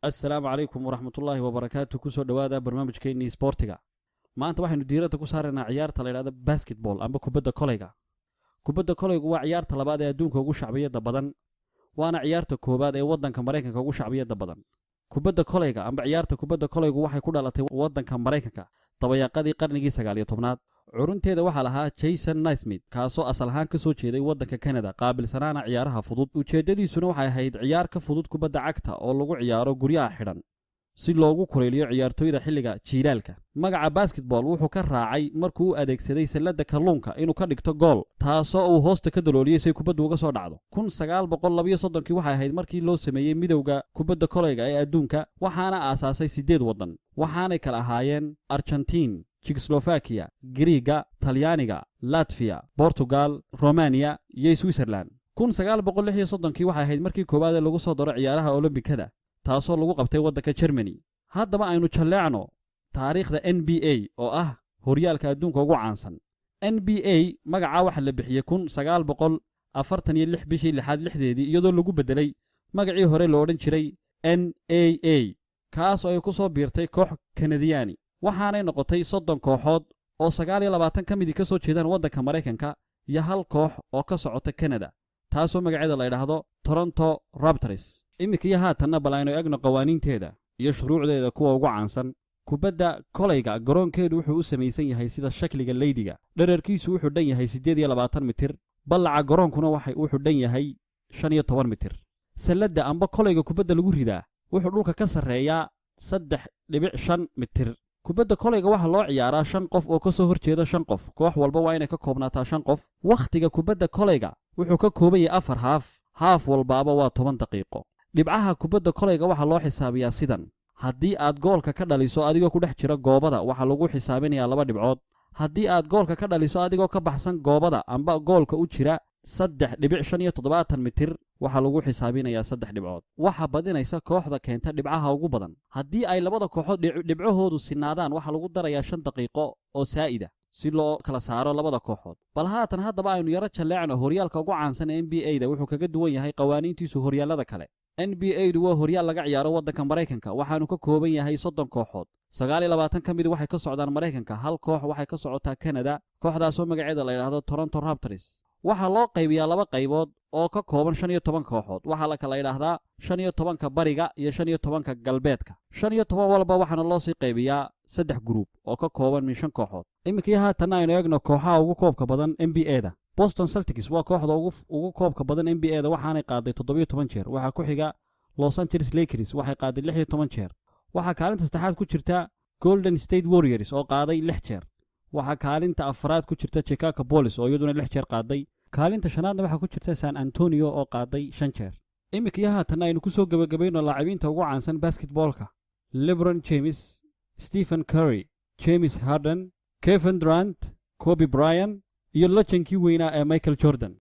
السلام عليكم ورحمة الله وبركاته كسو دوادا برنامج كيني سبورتيغا ما أنت واحد نديرة كسارنا عيار تلا هذا باسكت بول أما كوبدا كوليغا waa ciyaarta labaad ee adduunka ugu shacbiyada badan waana ciyaarta koobaad ee wadanka Mareykanka ugu shacbiyada badan kubadda koleyga amba ciyaarta kubadda koleygu waxay ku dhalatay wadanka Mareykanka tabayaaqadii qarnigii 19aad curunteeda waxa lahaa Jason Naismith kaasoo asal ahaan ka soo jeeday wadanka Canada qaabilsanaana ciyaaraha fudud ujeedadiisuna waxay ahayd ciyaar ka fudud kubadda cagta oo lagu ciyaaro guryaha xidhan si loogu koreeliyo ciyaartoyda xilliga jiilaalka magaca basketball wuxuu ka raacay markuu u adeegsaday salada kalluunka inuu ka dhigto gool taasoo uu hoosta ka dalooliyay si kubaddu uga soo dhacdo 1932 waxay ahayd markii loo sameeyay midowga kubadda koleyga ee adduunka waxaana aasaasay 8 wadan waxaanay kala ahaayeen Argentina Czechoslovakia Greega Talyaaniga Latvia Portugal Romania iyo Switzerland 1936 waxay ahayd markii koobaad lagu soo daro ciyaaraha Olombikada taasoo lagu qabtay wadanka Germany haddaba aynu jaleecno taariikhda NBA oo ah horyaalka adduunka ugu caansan NBA magaca waxa la bixiyay 1946 bishii 6deedii iyadoo lagu bedelay magacii hore loo odhan jiray NAA kaas oo ay ku soo biirtay koox Kanadiyaani waxaanay noqotay 30 kooxood oo 29 ka mid ka soo jeedaan wadanka Mareykanka iyo hal koox oo ka socota Canada taasoo magaceeda la yiraahdo Toronto Raptors imika haatanna balayno eegno qawaaniinteeda iyo shuruucdeeda kuwa ugu caansan kubadda koleyga garoonkeedu wuxuu u sameeysan yahay sida shakliga leydiga dhererkiisu wuxuu dhan yahay 28 mitir ballaca garoonkuna wuxuu dhan yahay 15 mitir salada amba koleyga kubadda lagu ridaa wuxuu dhulka ka sareeyaa 3.5 mitir kubadda koleyga waxa loo ciyaaraa 5 qof oo ka soo horjeeda 5 qof koox walba waa inay ka koobnaataa 5 qof waqtiga kubadda koleyga wuxuu ka kooban yahay 4 haaf walbaaba waa 10 daqiiqo dhibcaha kubadda koleyga waxa loo xisaabiyaa sidan haddii aad goolka ka dhaliso adigoo ku dhex jira goobada waxa lagu xisaabinayaa 2 dhibcood haddii aad goolka ka dhaliso adigoo ka baxsan goobada amba goolka u jira 3.75 mitir waxa lagu xisaabinayaa 3 dhibcood waxa badinaysa kooxda keenta dhibcaha ugu badan haddii ay labada kooxood dhibcahoodu sinaadaan waxa lagu darayaa 5 daqiiqo oo saa'ida si loo kala saaro labada kooxood bal haatan haddaba aynu yara jaleecno horyaalka ugu caansan ee NBA-da wuxuu kaga duwan yahay qawaaniintiisu horyaalada kale NBA-du waa horyaal laga ciyaaro wadanka Mareykanka waxaanu ka kooban yahay 30 kooxood 29 ka mid waxay ka socdaan Mareykanka hal koox waxay ka socotaa Canada kooxdaas oo magaceeda la yiraahdo Toronto Raptors waxa loo qaybiyaa laba qaybood oo ka kooban 15 kooxood waxa la kala yiraahdaa 15ka bariga iyo 15ka galbeedka 15 walba waxana loo sii qaybiyaa 3 group oo ka kooban 5 kooxood imika haatan aynu eegno kooxaha ugu koobka badan NBA-da Boston Celtics waa kooxda ugu koobka badan NBA-da waxaanay qaaday 17 jeer waxa ku xiga Los Angeles Lakers waxay qaaday 16 jeer waxa kaalinta saddexaad ku jirta Golden State Warriors oo qaaday 6 jeer waxa kaalinta afraad ku jirta Chicago Bulls oo iyaduna 6 jeer qaaday kaalinta shanaadna waxa ku jirta San Antonio oo qaaday 5 jeer imika haatan aynu ku soo gabagabayno laacibiinta ugu caansan basketballka LeBron James Stephen Curry James Harden Kevin Durant Kobe Bryant iyo legendkii weynaa ee Michael Jordan